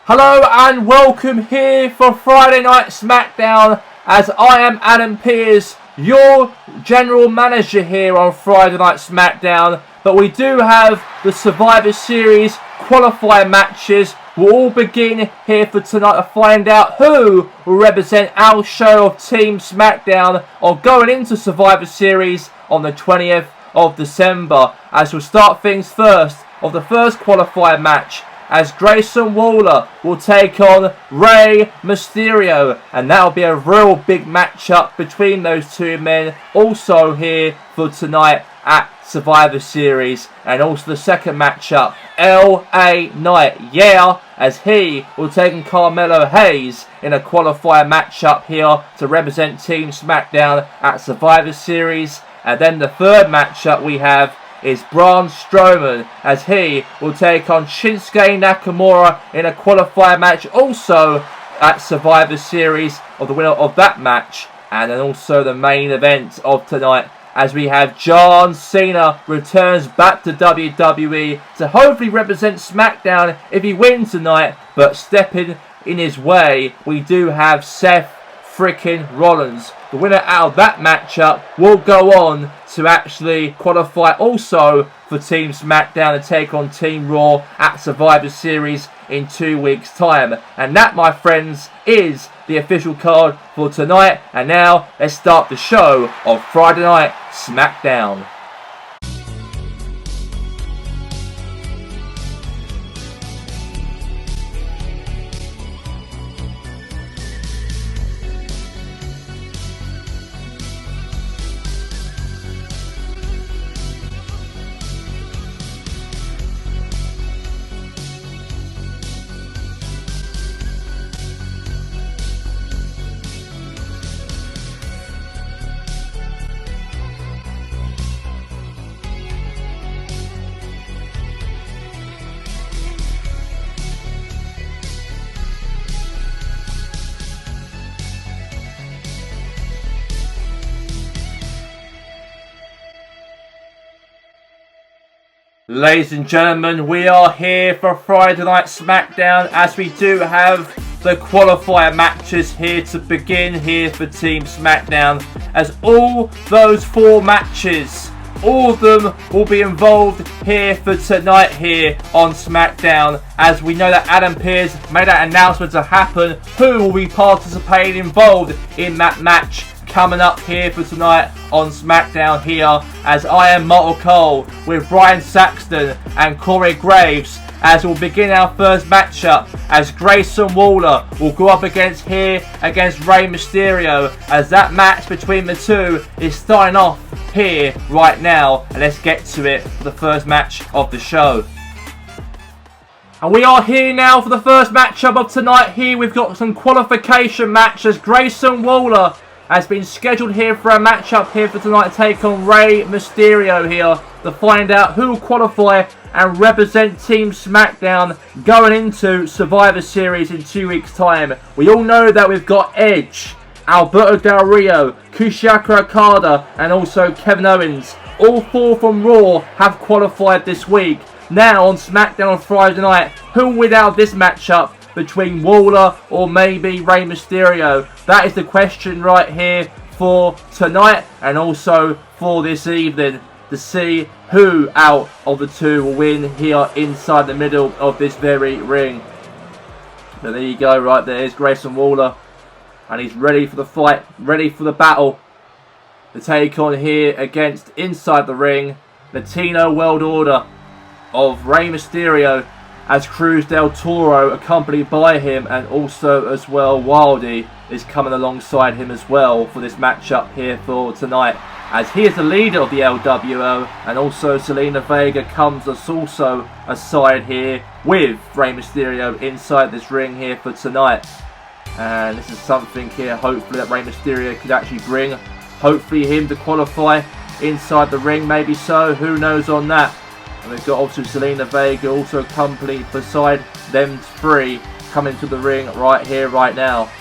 Hello and welcome here for Friday Night Smackdown, as I am Adam Pearce, your general manager here on Friday Night Smackdown. But we do have the Survivor Series qualifier matches. We'll all begin here for tonight to find out who will represent our show of Team Smackdown on going into Survivor Series on the 20th of December. As we'll start things first of the first qualifier match, as Grayson Waller will take on Rey Mysterio, and that'll be a real big matchup between those two men also here for tonight at Survivor Series. And also the second matchup, LA Knight, as he will take on Carmelo Hayes in a qualifier matchup here to represent Team Smackdown at Survivor Series. And then the third matchup we have is Braun Strowman, as he will take on Shinsuke Nakamura in a qualifier match also at Survivor Series, of the winner of that match. And then also the main event of tonight, as we have John Cena returns back to WWE to hopefully represent SmackDown if he wins tonight. But stepping in his way, we do have Seth freaking Rollins. The winner out of that matchup will go on to actually qualify also for Team Smackdown and take on Team Raw at Survivor Series in 2 weeks' time. And that, my friends, is the official card for tonight. And now let's start the show of Friday Night Smackdown. Ladies and gentlemen, we are here for Friday Night Smackdown, as we do have the qualifier matches here to begin here for Team Smackdown. As all those 4 matches, all of them will be involved here for tonight here on Smackdown, as we know that Adam Pearce made that announcement to happen who will be participating involved in that match coming up here for tonight on Smackdown here, as I am Mortal Cole with Brian Saxton and Corey Graves, as we'll begin our first matchup, as Grayson Waller will go up against Rey Mysterio, as that match between the two is starting off here right now. And let's get to it for the first match of the show. And we are here now for the first matchup of tonight here. We've got some qualification matches. Grayson Waller has been scheduled here for a matchup here for tonight to take on Rey Mysterio here to find out who will qualify and represent Team Smackdown going into Survivor Series in 2 weeks' time. We all know that we've got Edge, Alberto Del Rio, Kushida Okada, and also Kevin Owens. All 4 from Raw have qualified this week. Now on Smackdown on Friday night, who will win out of this matchup between Waller or maybe Rey Mysterio? That is the question right here for tonight and also for this evening, to see who out of the two will win here inside the middle of this very ring. But there you go, right there is Grayson Waller, and he's ready for the fight, ready for the battle to take on here against, inside the ring, Latino World Order of Rey Mysterio, as Cruz del Toro accompanied by him, and also as well Wildy is coming alongside him as well for this matchup here for tonight, as he is the leader of the LWO, and also Zelina Vega comes as also aside here with Rey Mysterio inside this ring here for tonight. And this is something here hopefully that Rey Mysterio could actually bring, hopefully him to qualify inside the ring, maybe so, who knows on that. And we've got also Zelina Vega also accompanied beside them 3 coming to the ring right here, right now.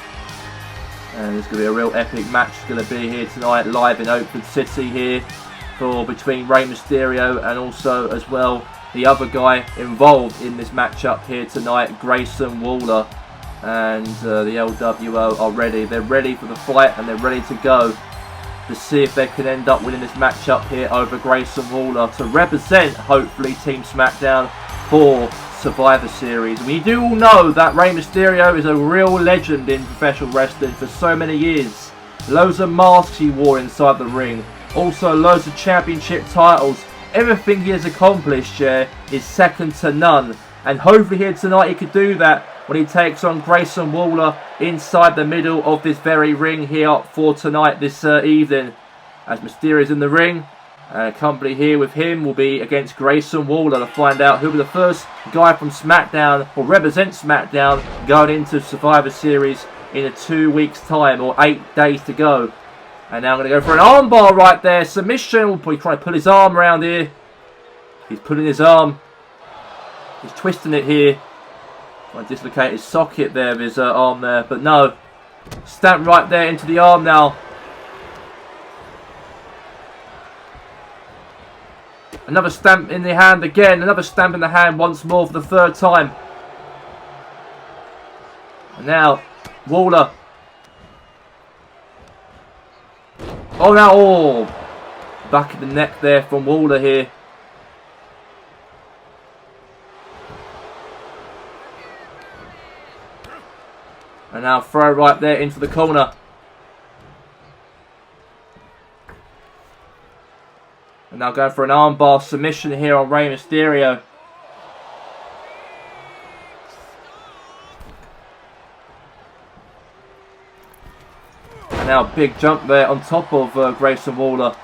And it's going to be a real epic match going to be here tonight, live in Oakland City here, for between Rey Mysterio and also as well the other guy involved in this matchup here tonight, Grayson Waller. And the LWO are ready. They're ready for the fight and they're ready to go to see if they can end up winning this matchup here over Grayson Waller to represent, hopefully, Team SmackDown for Survivor Series. We do all know that Rey Mysterio is a real legend in professional wrestling for so many years. Loads of masks he wore inside the ring. Also loads of championship titles. Everything he has accomplished here is second to none. And hopefully here tonight he could do that when he takes on Grayson Waller inside the middle of this very ring here for tonight, this evening. As Mysterio's in the ring, company here with him will be against Grayson Waller to find out who will be the first guy from SmackDown, or represent SmackDown, going into Survivor Series in 2 weeks' time, or 8 days to go. And now I'm going to go for an armbar right there. Submission. We'll probably try to pull his arm around here. He's pulling his arm. He's twisting it here. Trying to dislocate his socket there of his arm there. But no. Stamp right there into the arm now. Another stamp in the hand again. Another stamp in the hand once more for the third time. And now, Waller. Oh, now, oh. Back of the neck there from Waller here. And now throw right there into the corner. And now going for an armbar submission here on Rey Mysterio. And now big jump there on top of Grayson Waller.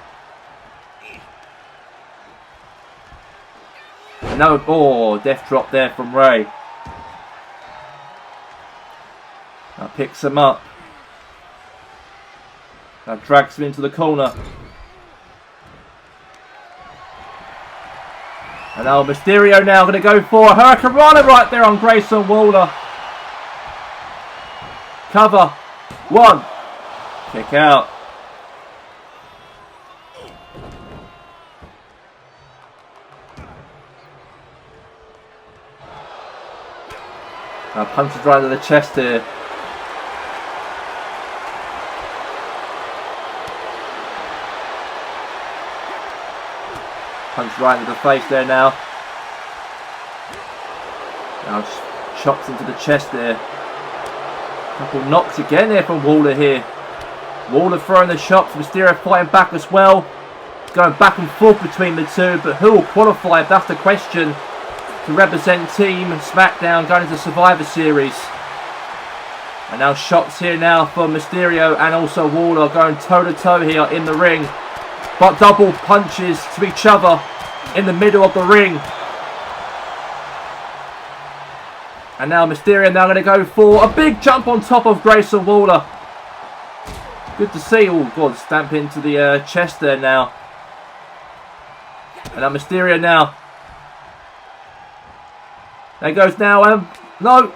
And now, oh, death drop there from Rey. Now picks him up. Now drags him into the corner. And now Mysterio now going to go for a Hurricanrana right there on Grayson Waller. Cover. 1. Kick out. Now punches right to the chest here. Punch right into the face there now. Now just chops into the chest there. Couple knocks again there from Waller here. Waller throwing the shots. Mysterio fighting back as well. Going back and forth between the two. But who will qualify? That's the question. To represent Team SmackDown going into Survivor Series. And now shots here now for Mysterio and also Waller going toe to toe here in the ring. But double punches to each other in the middle of the ring. And now Mysterio now going to go for a big jump on top of Grayson Waller. Good to see. Oh God, stamp into the chest there now. And now Mysterio now. There goes now. No.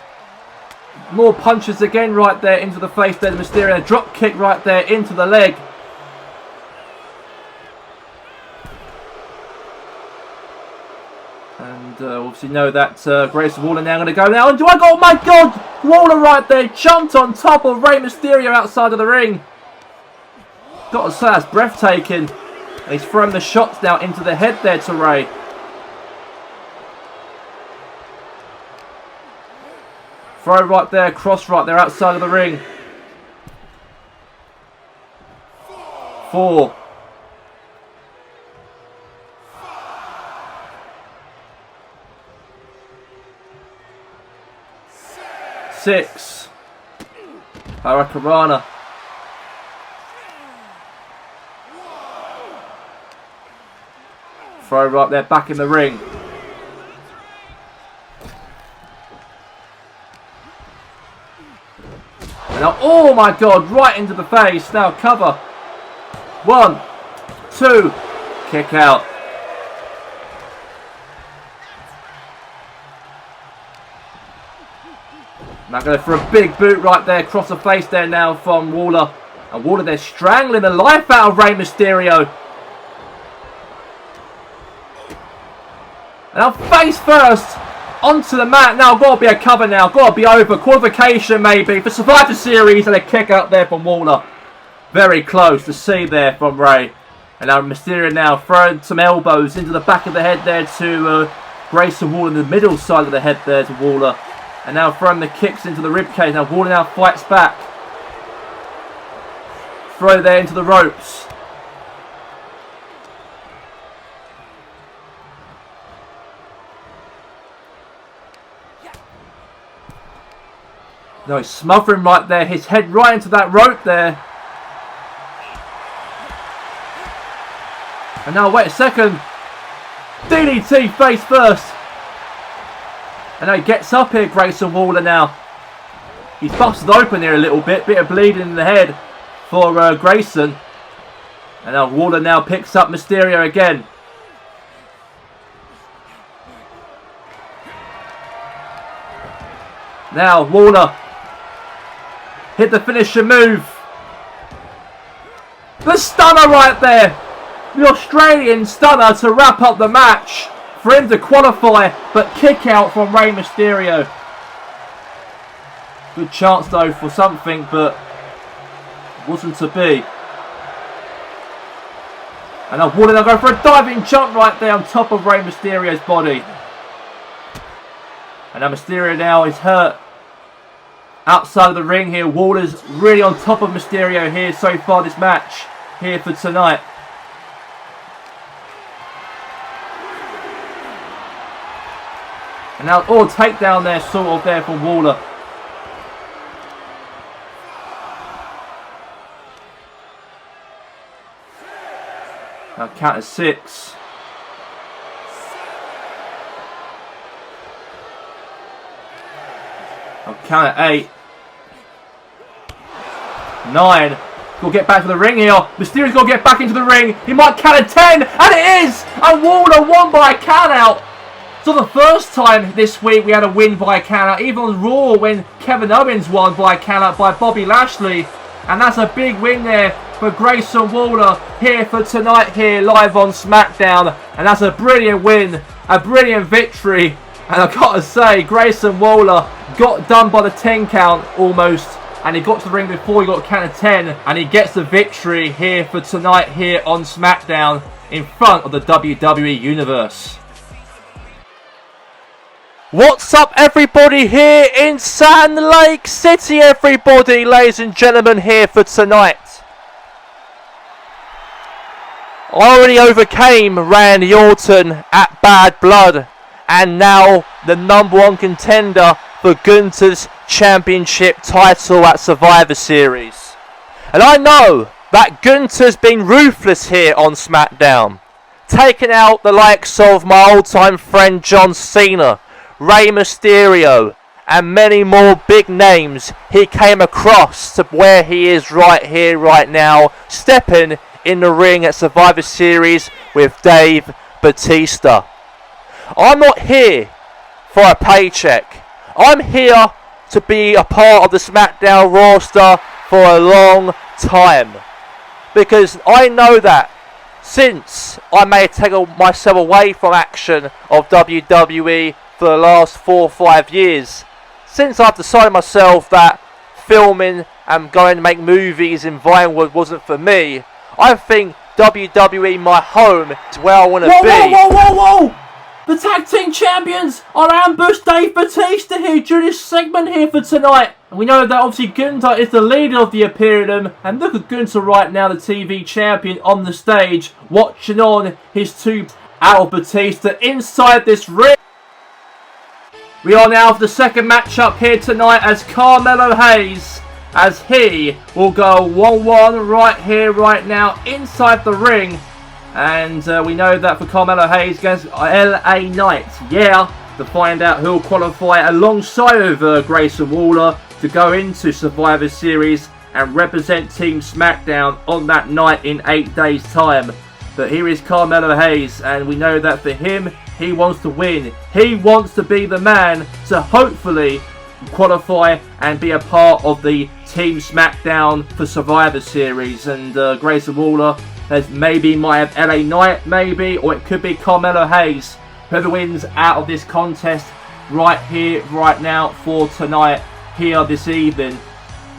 More punches again right there into the face there. Mysterio. Drop kick right there into the leg. And obviously know that Grayson Waller now going to go now. And oh my God! Waller right there jumped on top of Rey Mysterio outside of the ring. Got to say, that's breathtaking. And he's throwing the shots now into the head there to Rey. Throw right there, cross right there outside of the ring. 4. 6. Hurricanrana. Throw right there, back in the ring. And now, oh my God, right into the face. Now cover. 1, 2, kick out. Now going for a big boot right there, across the face there now from Waller. And Waller there strangling the life out of Rey Mysterio. And now face first onto the mat. Now got to be a cover now. Got to be over. Qualification maybe for Survivor Series. And a kick out there from Waller. Very close to see there from Ray. And now Mysterio now throwing some elbows into the back of the head there to Grayson Waller, in the middle side of the head there to Waller. And now throwing the kicks into the ribcage. Now Waller now fights back. Throw there into the ropes. No, he's smothering right there. His head right into that rope there. And now wait a second. DDT face first. And now he gets up here, Grayson Waller now. He's busted open here a little bit. Bit of bleeding in the head for Grayson. And now Waller now picks up Mysterio again. Now Waller hit the finisher move. The stunner right there. The Australian stunner to wrap up the match. For him to qualify, but kick out from Rey Mysterio. Good chance though for something, but wasn't to be. And now Waller now go for a diving jump right there on top of Rey Mysterio's body. And now Mysterio now is hurt. Outside of the ring here, Waller's really on top of Mysterio here so far this match, here for tonight. And now, takedown there, sort of there from Waller. Now count at 6. Now count at 8. 9. Got to get back to the ring here. Mysterio's got to get back into the ring. He might count at 10. And it is! And Waller won by a count out. So the first time this week we had a win by a count out. Even on Raw when Kevin Owens won by a count out by Bobby Lashley. And that's a big win there for Grayson Waller here for tonight here live on SmackDown. And that's a brilliant win. A brilliant victory. And I've got to say, Grayson Waller got done by the 10 count almost. And he got to the ring before he got counted 10. And he gets the victory here for tonight here on SmackDown in front of the WWE Universe. What's up everybody here in Sand Lake City, everybody, ladies and gentlemen, here for tonight. I already overcame Randy Orton at Bad Blood and now the #1 contender for Gunther's championship title at Survivor Series. And I know that Gunther's been ruthless here on SmackDown, taking out the likes of my old-time friend John Cena, Rey Mysterio, and many more big names he came across to where he is right here, right now, stepping in the ring at Survivor Series with Dave Bautista. I'm not here for a paycheck. I'm here to be a part of the SmackDown roster for a long time. Because I know that since I may take myself away from action of WWE for the last 4 or 5 years, since I've decided myself that filming and going to make movies in Vinewood wasn't for me, I think WWE, my home, is where I want to be. Whoa! The tag team champions are ambushed Dave Bautista here during this segment here for tonight. And we know that obviously Gunther is the leader of the Imperium. And look at Gunther right now, the TV champion on the stage, watching on his 2 out of Bautista inside this ring. We are now for the second matchup here tonight as Carmelo Hayes, as he will go 1-1 right here, right now, inside the ring. And we know that for Carmelo Hayes against LA Knight, to find out who will qualify alongside of Grayson Waller to go into Survivor Series and represent Team SmackDown on that night in 8 days' time. But here is Carmelo Hayes, and we know that for him, he wants to win. He wants to be the man to hopefully qualify and be a part of the Team SmackDown for Survivor Series. And Grayson Waller might have LA Knight, maybe, or it could be Carmelo Hayes. whoever wins out of this contest right here, right now for tonight, here this evening.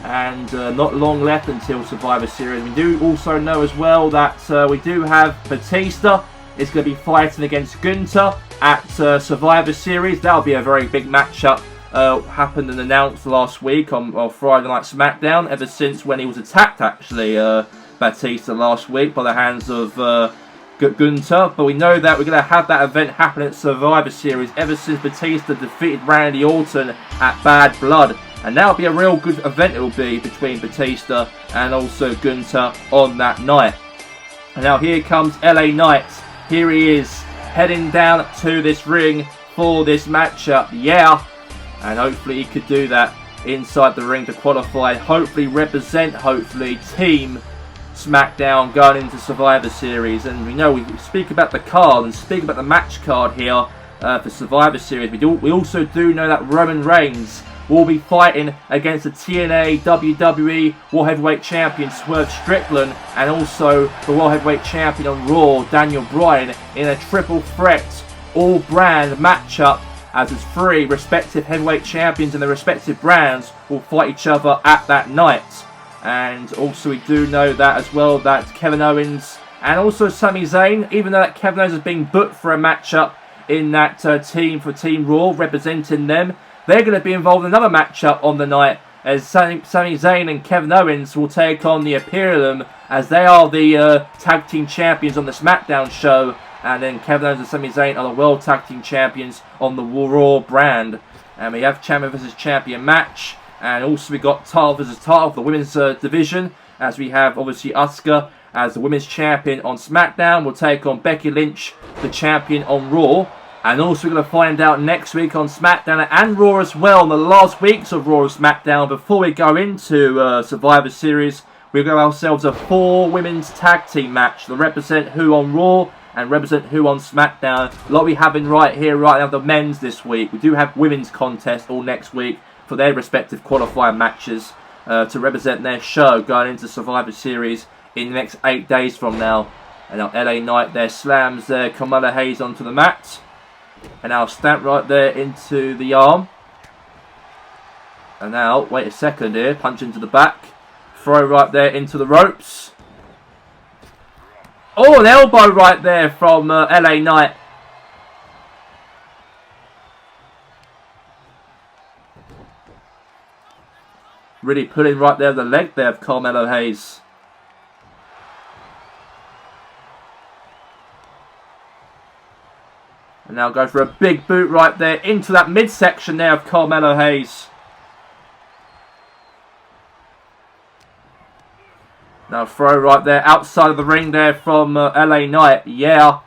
And not long left until Survivor Series. We do also know as well that we do have Batista is going to be fighting against Gunther at Survivor Series. That'll be a very big matchup. Happened and announced last week on Friday Night Smackdown, ever since when he was attacked, actually, Batista last week by the hands of Gunther. But we know that we're going to have that event happen at Survivor Series ever since Batista defeated Randy Orton at Bad Blood. And that'll be a real good event, it will be, between Batista and also Gunther on that night. And now here comes LA Knight. Here he is, heading down to this ring for this matchup. Yeah! And hopefully he could do that inside the ring to qualify. Hopefully represent, Team Smackdown going into Survivor Series. And we know we speak about the card and speak about the match card here for Survivor Series. We also do know that Roman Reigns will be fighting against the TNA WWE World Heavyweight Champion Swerve Strickland and also the World Heavyweight Champion on Raw, Daniel Bryan, in a triple threat all-brand matchup, as its 3 respective heavyweight champions and their respective brands will fight each other at that night. And also we do know that as well that Kevin Owens and also Sami Zayn, even though that Kevin Owens has been booked for a matchup in that team for Team Raw representing them, they're going to be involved in another matchup on the night, as Sami Zayn and Kevin Owens will take on the Imperium, as they are the tag team champions on the Smackdown show. And then Kevin Owens and Sami Zayn are the World Tag Team Champions on the Raw brand. And we have Champion vs. Champion match. And also we got title vs. title for the women's division. As we have obviously Asuka as the women's champion on SmackDown. Will take on Becky Lynch, the champion on Raw. And also we're going to find out next week on SmackDown and Raw as well. In the last weeks of Raw and SmackDown, before we go into Survivor Series, we've got ourselves a 4 women's tag team match to represent who on Raw and represent who on SmackDown. Like we have in right now, the men's this week. We do have women's contest all next week for their respective qualifying matches to represent their show going into Survivor Series in the next 8 days from now. And now LA Knight there slams Carmella Hayes onto the mat. And now stamp right there into the arm. And now, wait a second here, punch into the back. Throw right there into the ropes. Oh, an elbow right there from LA Knight. Really pulling right there the leg there of Carmelo Hayes. And now go for a big boot right there into that midsection there of Carmelo Hayes. Now throw right there outside of the ring there from LA Knight. Yeah.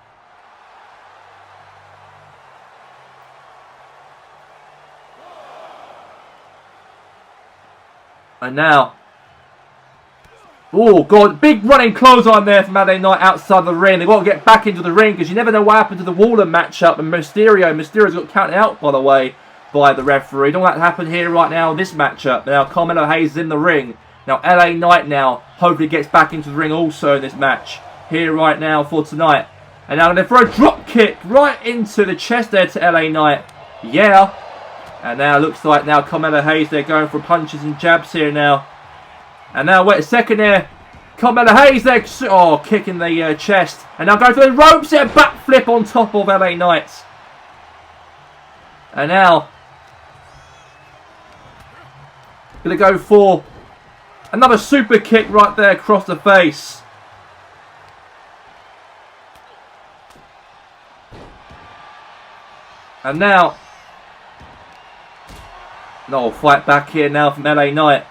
And now. Oh God, big running clothesline there from LA Knight outside the ring. They've got to get back into the ring because you never know what happened to the Waller matchup and Mysterio's got counted out, by the way, by the referee. Don't let that happen here right now in this matchup. Now Carmelo Hayes is in the ring. Now LA Knight now hopefully gets back into the ring also in this match. Here right now for tonight. And now they throw a drop kick right into the chest there to LA Knight. Yeah. And now it looks like now Carmelo Hayes, they're going for punches and jabs here now. And now wait a second there. Carmelo Hayes there, kicking the chest. And now going for the ropes there, backflip on top of LA Knight. And now going to go for another super kick right there across the face. And now, no, fight back here now from LA Knight.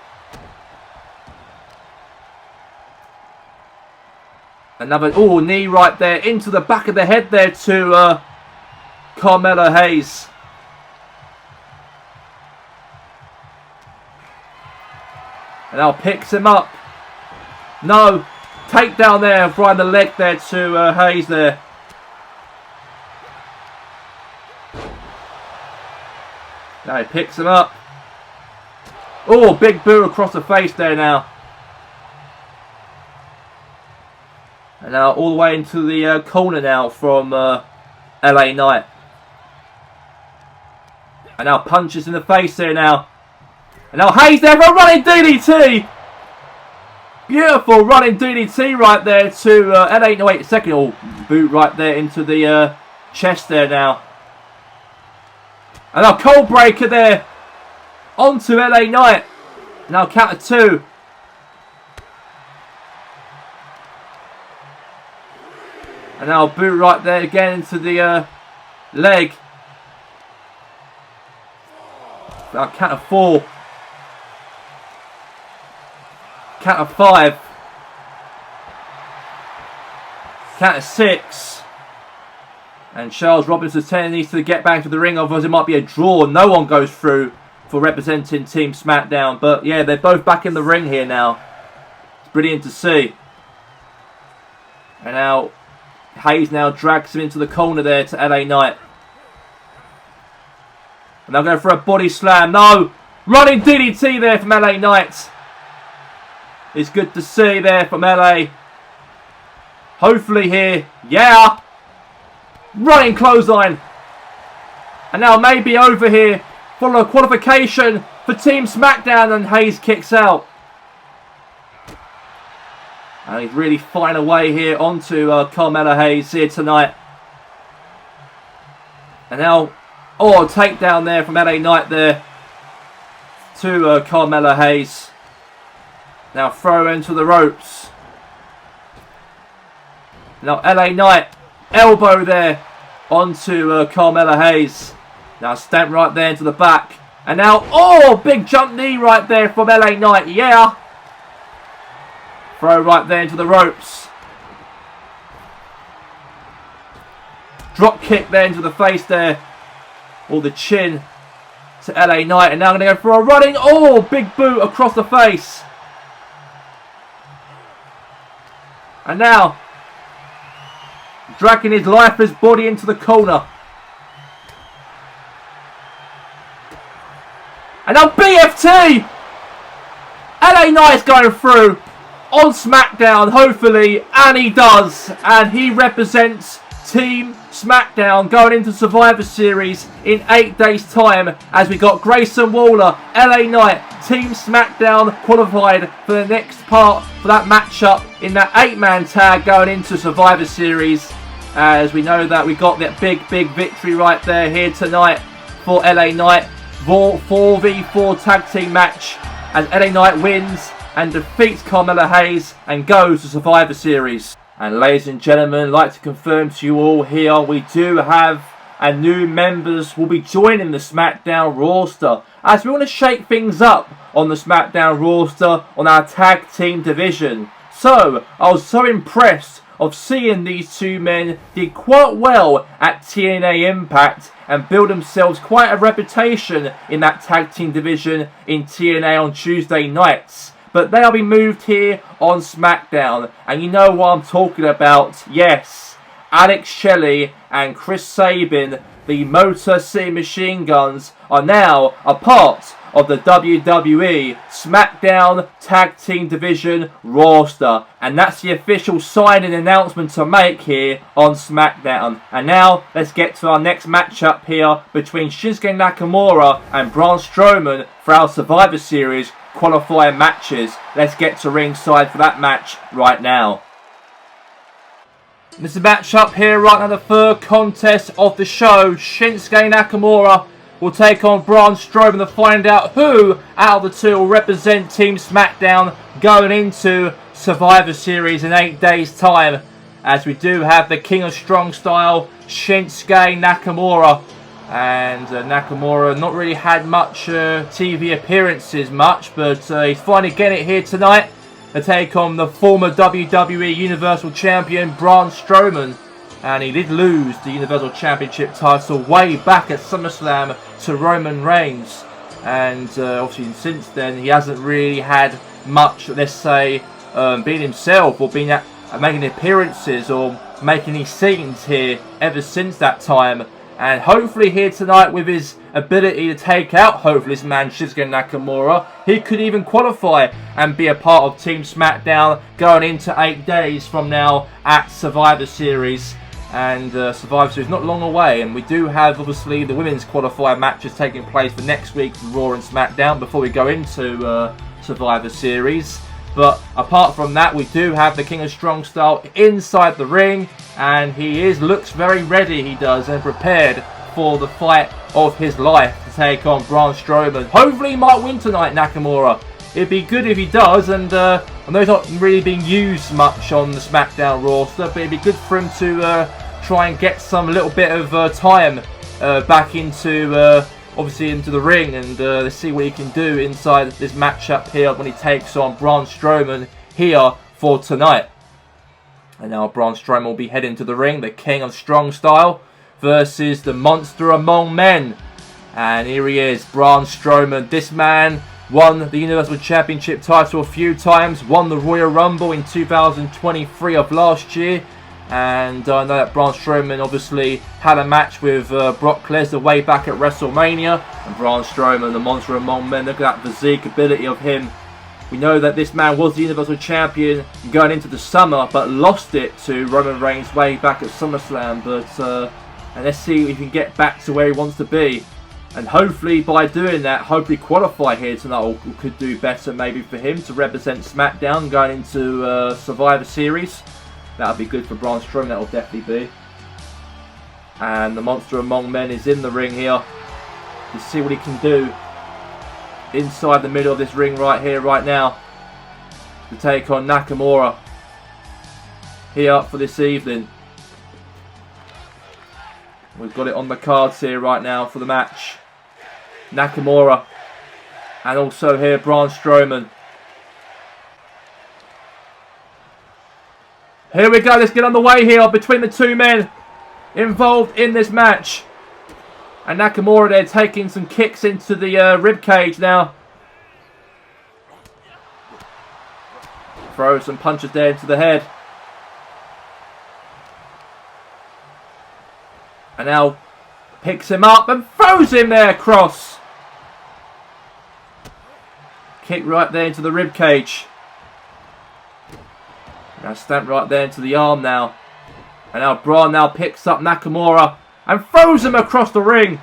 Another, knee right there into the back of the head there to Carmelo Hayes. And now picks him up. No. Takedown there, right the leg there to Hayes there. Now he picks him up. Oh, big boot across the face there now. And now all the way into the corner now from LA Knight. And now punches in the face here now. And now Hayes there for a running DDT. Beautiful running DDT right there to LA. No, wait, second boot right there into the chest there now. And now cold breaker there onto LA Knight. Now counter 2. And now boot right there again into the leg. Now counter 4. Counter 5. Counter 6. And Charles Robinson's telling needs to get back to the ring, otherwise it might be a draw. No one goes through for representing Team Smackdown. But yeah, they're both back in the ring here now. It's brilliant to see. And now Hayes now drags him into the corner there to LA Knight. And they'll go for a body slam. No! Running DDT there from LA Knight. It's good to see there from LA. Hopefully here. Yeah! Running clothesline. And now maybe over here for a qualification for Team Smackdown, and Hayes kicks out. And he's really fighting away here onto Carmella Hayes here tonight. And now, takedown there from LA Knight there to Carmella Hayes. Now throw into the ropes. Now LA Knight, elbow there onto Carmella Hayes. Now stamp right there into the back. And now, big jump knee right there from LA Knight. Yeah. Throw right there into the ropes. Drop kick there into the face there. Or the chin to LA Knight. And now I'm going to go for a running, big boot across the face. And now, dragging his lifeless body into the corner. And now BFT! LA Knight's going through on SmackDown, hopefully, and he does. And he represents Team Smackdown going into Survivor Series in 8 days' time, as we got Grayson Waller, LA Knight, Team Smackdown qualified for the next part for that matchup in that 8-man tag going into Survivor Series. As we know that we got that big victory right there here tonight for LA Knight. 4v4 tag team match as LA Knight wins and defeats Carmella Hayes and goes to Survivor Series. And ladies and gentlemen, I'd like to confirm to you all here, we do have new members will be joining the SmackDown roster, as we want to shake things up on the SmackDown roster on our tag team division. So, I was so impressed of seeing these two men did quite well at TNA Impact and build themselves quite a reputation in that tag team division in TNA on Tuesday nights. But they'll be moved here on SmackDown. And you know what I'm talking about. Yes, Alex Shelley and Chris Sabin, the Motor City Machine Guns, are now a part of the WWE SmackDown Tag Team Division roster. And that's the official signing announcement to make here on SmackDown. And now, let's get to our next matchup here between Shinsuke Nakamura and Braun Strowman for our Survivor Series qualifying matches. Let's get to ringside for that match right now. This is a matchup here right now, the third contest of the show. Shinsuke Nakamura will take on Braun Strowman to find out who out of the two will represent Team SmackDown going into Survivor Series in 8 days' time. As we do have the King of Strong Style, Shinsuke Nakamura. And Nakamura not really had much TV appearances but he's finally getting it here tonight to take on the former WWE Universal Champion Braun Strowman. And he did lose the Universal Championship title way back at SummerSlam to Roman Reigns. And obviously since then he hasn't really had much, let's say, being himself or being making appearances or making any scenes here ever since that time. And hopefully here tonight, with his ability to take out, hopefully, this man Shinsuke Nakamura, he could even qualify and be a part of Team SmackDown going into 8 days from now at Survivor Series. and Survivor Series not long away, and we do have obviously the women's qualifier matches taking place for next week's Raw and SmackDown before we go into Survivor Series. But apart from that, we do have the King of Strong Style inside the ring, and he looks very ready, he does, and prepared for the fight of his life to take on Braun Strowman. Hopefully he might win tonight, Nakamura. It'd be good if he does, and I know he's not really being used much on the SmackDown roster, but it'd be good for him to try and get some little bit of time back into, obviously into the ring, and let's see what he can do inside this matchup here when he takes on Braun Strowman here for tonight. And now Braun Strowman will be heading to the ring, the King of Strong Style versus the Monster Among Men. And here he is, Braun Strowman. This man won the Universal Championship title a few times, won the Royal Rumble in 2023 of last year, and I know that Braun Strowman obviously had a match with Brock Lesnar way back at WrestleMania, and Braun Strowman, the Monster Among Men, look at that physique ability of him. We know that this man was the Universal Champion going into the summer, but lost it to Roman Reigns way back at SummerSlam, and let's see if he can get back to where he wants to be. And hopefully by doing that, hopefully qualify here tonight, or could do better maybe for him to represent SmackDown going into Survivor Series. That would be good for Braun Strowman, that will definitely be. And the Monster Among Men is in the ring here. Let's see what he can do inside the middle of this ring right here, right now, to take on Nakamura here for this evening. We've got it on the cards here right now for the match. Nakamura, and also here Braun Strowman. Here we go, let's get on the way here between the two men involved in this match. And Nakamura there taking some kicks into the rib cage now. Throw some punches there into the head. And now picks him up and throws him there across. Kick right there into the rib cage. Now stamp right there into the arm now. And now Braun now picks up Nakamura and throws him across the ring.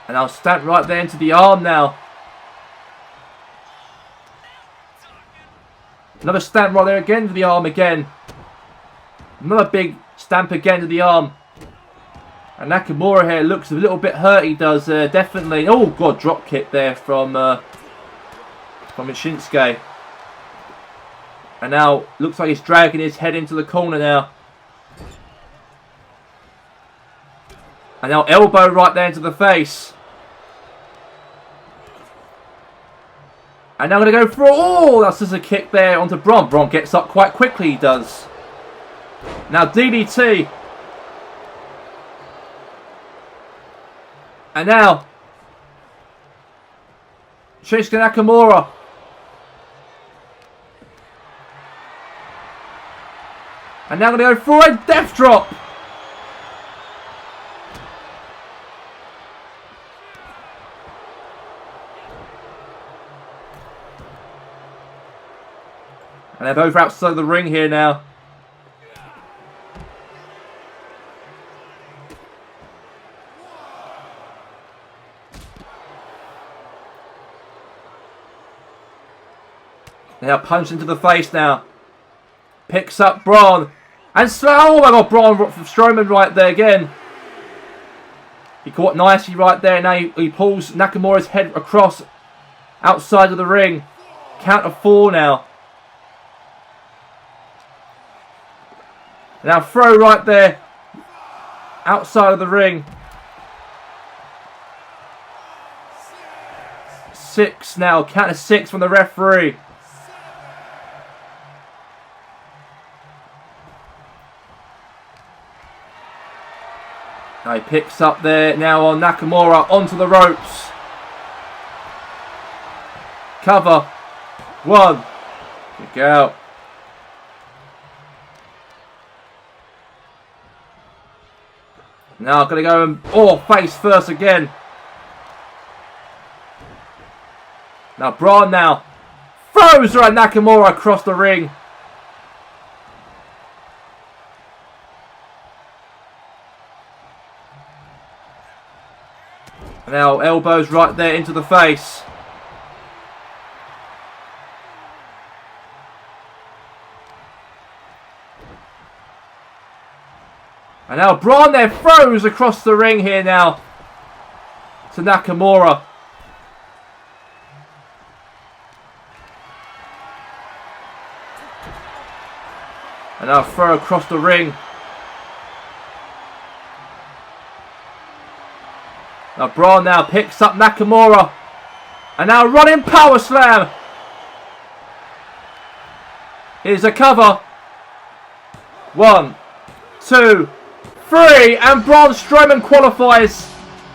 And now stamp right there into the arm now. Another stamp right there again to the arm again. Another big stamp again to the arm. And Nakamura here looks a little bit hurt, he does, definitely. Oh god, drop kick there from Shinsuke. And now looks like he's dragging his head into the corner now. And now elbow right there into the face. And now going to go for, oh, that's just a kick there onto Braun. Braun gets up quite quickly, he does. Now DDT. And now Shinsuke Nakamura. And now going to go for a death drop. And they're both outside the ring here now. Now punch into the face now. Picks up Braun. And oh my god, Braun Strowman right there again. He caught nicely right there. Now he pulls Nakamura's head across outside of the ring. Count of 4 now. Now throw right there outside of the ring. 6 now. Count of 6 from the referee. Now he picks up there now on Nakamura onto the ropes. Cover. 1. Kick out. Now going to go and face first again. Now Braun now throws right Nakamura across the ring. And now elbows right there into the face. And now Braun there throws across the ring here now to Nakamura. And now throw across the ring. Now Braun now picks up Nakamura. And now running power slam. Here's a cover. 1, 2, 3. And Braun Strowman qualifies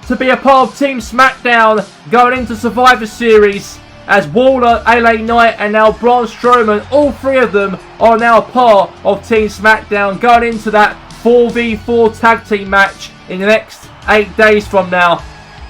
to be a part of Team Smackdown going into Survivor Series. As Waller, LA Knight and now Braun Strowman, all three of them are now a part of Team Smackdown going into that 4v4 tag team match in the next 8 days from now.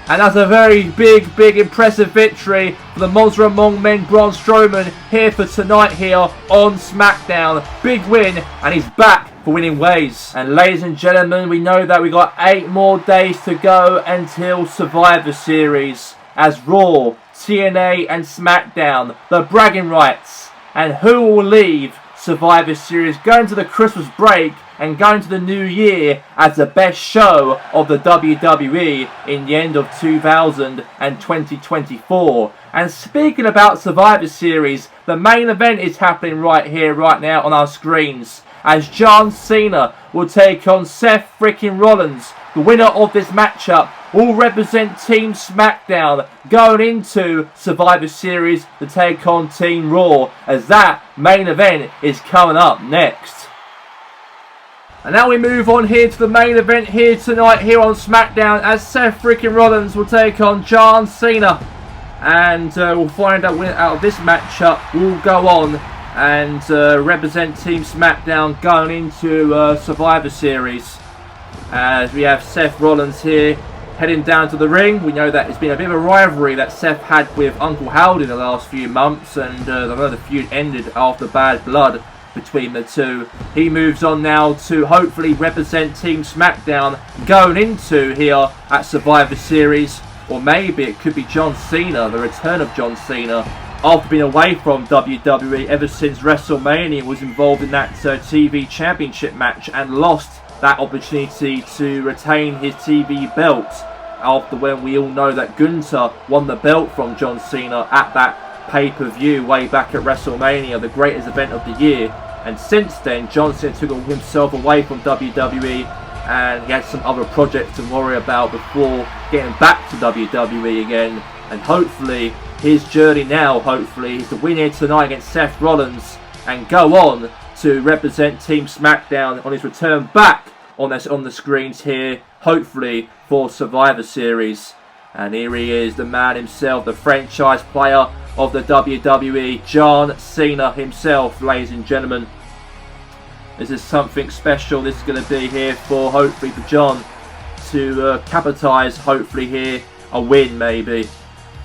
And that's a very big impressive victory for the Monster Among Men Braun Strowman here for tonight here on Smackdown. Big win, and he's back for winning ways. And ladies and gentlemen, we know that we got 8 more days to go until Survivor Series as Raw, TNA and Smackdown, the bragging rights, and who will leave Survivor Series going to the Christmas break and going to the new year as the best show of the WWE in the end of 2024. And speaking about Survivor Series, the main event is happening right here, right now on our screens, as John Cena will take on Seth freaking Rollins. The winner of this matchup will represent Team Smackdown going into Survivor Series to take on Team Raw, as that main event is coming up next. And now we move on here to the main event here tonight here on Smackdown, as Seth freaking Rollins will take on John Cena. And we'll find out winner out of this matchup will go on and represent Team Smackdown going into Survivor Series. As we have Seth Rollins here heading down to the ring. We know that it's been a bit of a rivalry that Seth had with Uncle Howard in the last few months, and I know the feud ended after bad blood between the two. He moves on now to hopefully represent Team Smackdown going into here at Survivor Series, or maybe it could be John Cena, the return of John Cena after being away from WWE ever since WrestleMania, was involved in that TV Championship match and lost that opportunity to retain his TV belt after when we all know that Gunther won the belt from John Cena at that pay-per-view way back at WrestleMania, the greatest event of the year. And since then, John Cena took himself away from WWE and he had some other projects to worry about before getting back to WWE again. And hopefully his journey now, hopefully, is to win here tonight against Seth Rollins and go on to represent Team Smackdown on his return back on the screens here, hopefully for Survivor Series. And here he is, the man himself, the franchise player of the WWE, John Cena himself, ladies and gentlemen. This is something special. This is going to be here for, hopefully, for John to capitalise, hopefully here, a win maybe.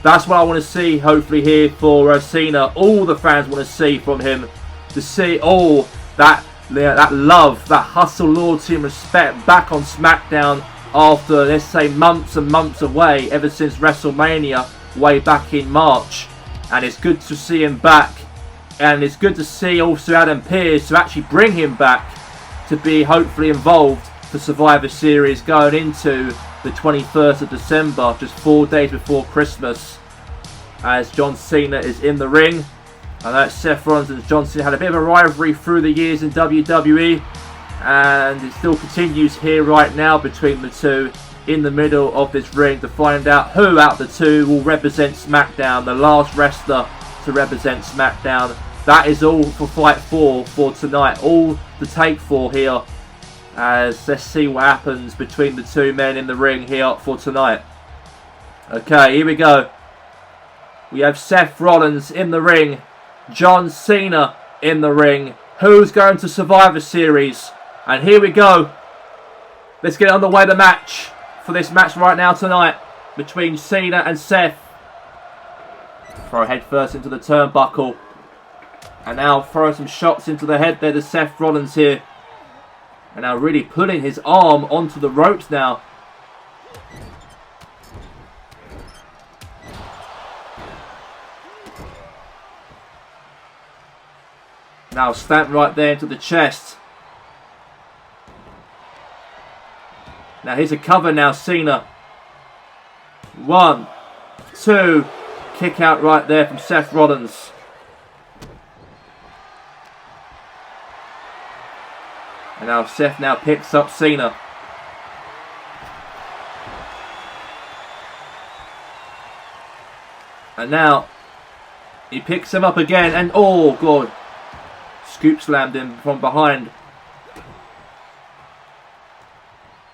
That's what I want to see, hopefully here for Cena. All the fans want to see from him, to see all that love, that hustle, loyalty and respect back on Smackdown after, let's say, months and months away, ever since WrestleMania way back in March. And it's good to see him back, and it's good to see also Adam Pearce to actually bring him back to be hopefully involved for Survivor Series going into the 21st of December, just 4 days before Christmas, as John Cena is in the ring. I know Seth Rollins and John Cena had a bit of a rivalry through the years in WWE, and it still continues here right now between the two in the middle of this ring to find out who out of the two will represent Smackdown, the last wrestler to represent Smackdown. That is all for Fight 4 for tonight, all to take for here, as let's see what happens between the two men in the ring here for tonight. Okay, here we go. We have Seth Rollins in the ring, John Cena in the ring. Who's going to Survivor Series? And here we go. Let's get underway the match for this match right now tonight between Cena and Seth. Throw head first into the turnbuckle. And now throw some shots into the head there to Seth Rollins here. And now really putting his arm onto the ropes now. Now stamp right there into the chest. Now here's a cover now, Cena. 1, 2. Kick out right there from Seth Rollins. And now Seth now picks up Cena. And now he picks him up again and oh god. Scoop slammed him from behind.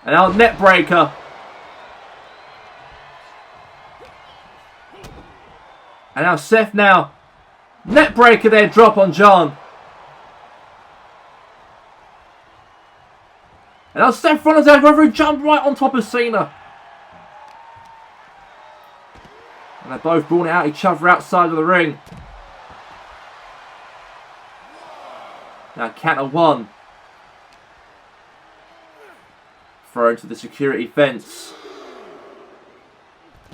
And now net breaker. And now Seth now. Net breaker there, drop on John. And now Seth Rollins out over and jumped right on top of Cena. And they're both brawling out each other outside of the ring. Now count of 1. Thrown to the security fence.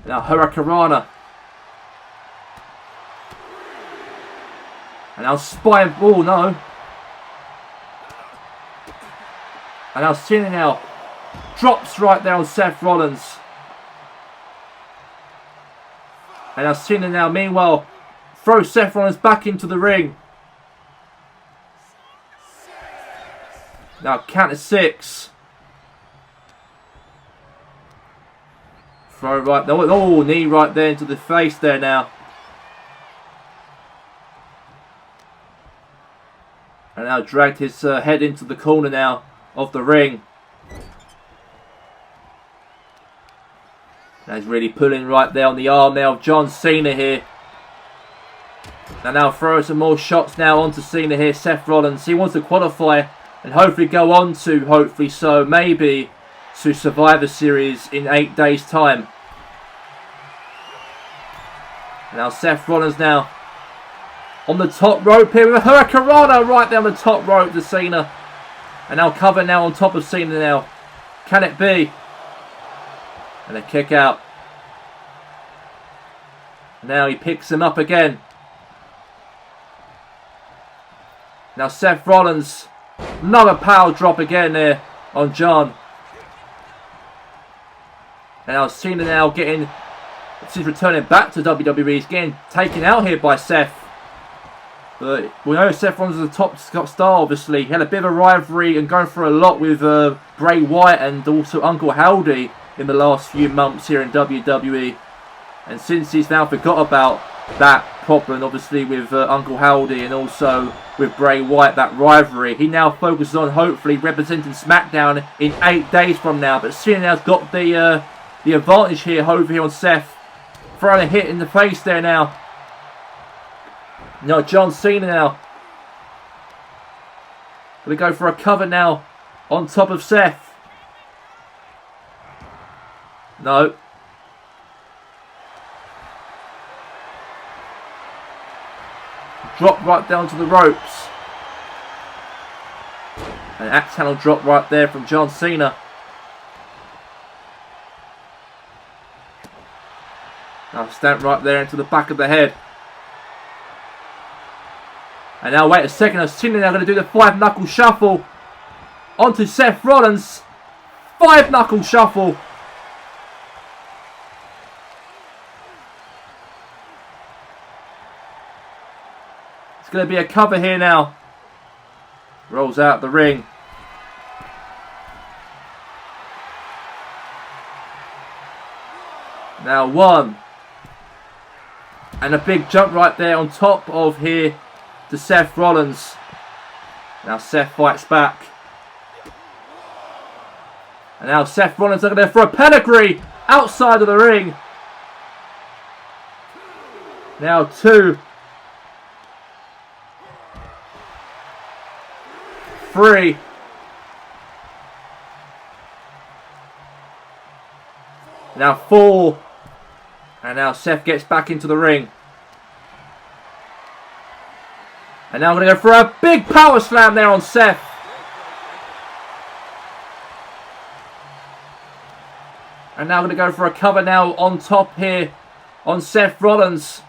Now Hurricanrana. And now spine. Oh no. And now Cena now drops right there on Seth Rollins. And now Cena now meanwhile throws Seth Rollins back into the ring. Now count of 6. Throw right there. Oh, knee right there into the face there now. And now dragged his head into the corner now of the ring. Now he's really pulling right there on the arm now of John Cena here. And now throw some more shots now onto Cena here. Seth Rollins. He wants to qualify and hopefully go on to, maybe to Survivor Series in 8 days' time. Now Seth Rollins now on the top rope here with a Hurricanrana right down the top rope to Cena. And now cover now on top of Cena now. Can it be? And a kick out. Now he picks him up again. Now Seth Rollins. Another power drop again there on John. And now Cena now getting, since returning back to WWE, he's getting taken out here by Seth. But we know Seth Rollins is a top star, obviously. He had a bit of a rivalry and going through a lot with Bray Wyatt and also Uncle Howdy in the last few months here in WWE. And since he's now forgot about that problem, obviously, with Uncle Howdy and also with Bray Wyatt, that rivalry, he now focuses on hopefully representing Smackdown in 8 days from now. But Cena now's got the advantage here over here on Seth. Throwing a hit in the face there now. No, John Cena now. Gonna go for a cover now on top of Seth. No. Drop right down to the ropes. An axe handle drop right there from John Cena. Now stamp right there into the back of the head. And now wait a second, Cena now going to do the 5-knuckle shuffle onto Seth Rollins. 5-knuckle shuffle. It's going to be a cover here now. Rolls out the ring. Now 1. And a big jump right there on top of here to Seth Rollins. Now Seth fights back. And now Seth Rollins are going for a pedigree outside of the ring. Now 2. 3. Now 4. And now Seth gets back into the ring. And now I'm going to go for a big power slam there on Seth. And now I'm going to go for a cover now on top here on Seth Rollins.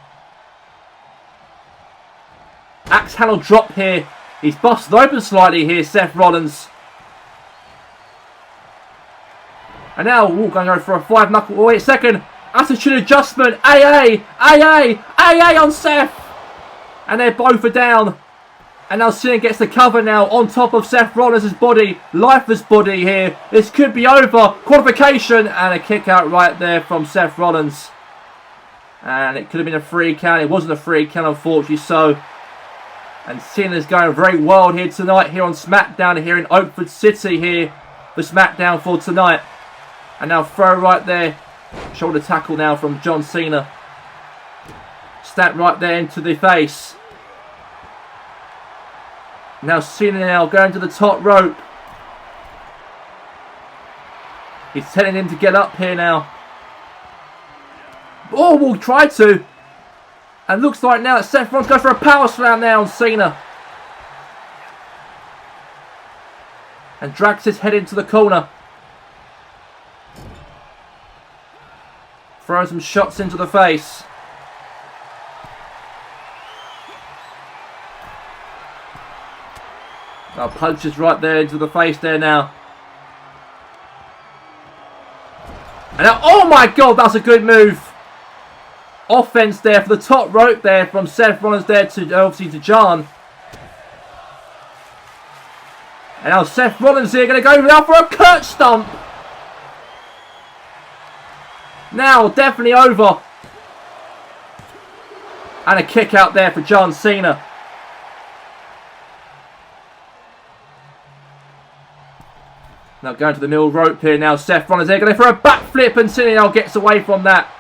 Axe handle drop here He's busted open slightly here, Seth Rollins. And now we're going to go for a 5-knuckle. Oh, wait a second. Attitude adjustment. AA on Seth. And they're both are down. And now Cena gets the cover now on top of Seth Rollins' body. Lifeless body here. This could be over. Qualification. And a kick out right there from Seth Rollins. And it could have been a free count. It wasn't a free count, unfortunately so. And Cena's going very wild here tonight here on Smackdown here in Oakford City here for Smackdown for tonight. And now throw right there. Shoulder tackle now from John Cena. Snap right there into the face. Now Cena now going to the top rope. He's telling him to get up here now. Oh, we'll try to. And looks like now that Seth Rollins goes for a power slam now on Cena. And drags his head into the corner. Throws some shots into the face. Now punches right there into the face there now. And now, oh my God, that's a good move. Offense there for the top rope there from Seth Rollins there to obviously to John. And now Seth Rollins here going to go now for a Kurt stomp. Now definitely over. And a kick out there for John Cena. Now going to the middle rope here now. Seth Rollins there going for a backflip and Cena now gets away from that.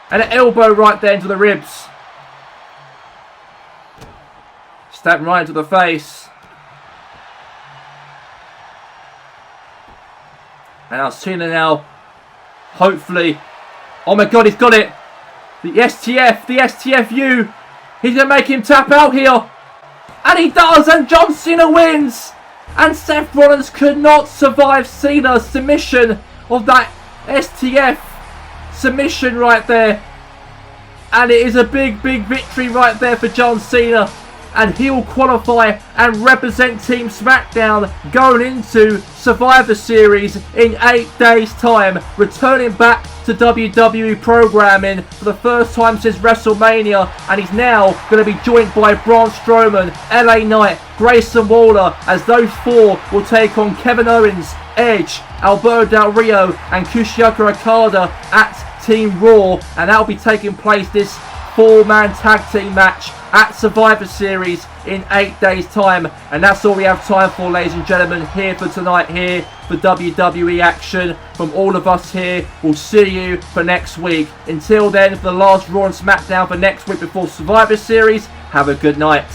And an elbow right there into the ribs. Stab right into the face. And now Cena now, hopefully. Oh my God, he's got it. The STFU. He's going to make him tap out here. And he does, and John Cena wins. And Seth Rollins could not survive Cena's submission of that STF submission right there. And it is a big victory right there for John Cena. And he will qualify and represent Team Smackdown going into Survivor Series in 8 days' time. Returning back to WWE programming for the first time since WrestleMania. And he's now going to be joined by Braun Strowman, LA Knight, Grayson Waller, as those four will take on Kevin Owens, Edge, Alberto Del Rio and Kushiyuki Okada at Team Raw. And that will be taking place this 4-man tag team match at Survivor Series in 8 days' time. And that's all we have time for, ladies and gentlemen, here for tonight, here for WWE action. From all of us here, we'll see you for next week. Until then, for the last Raw and Smackdown for next week before Survivor Series, have a good night.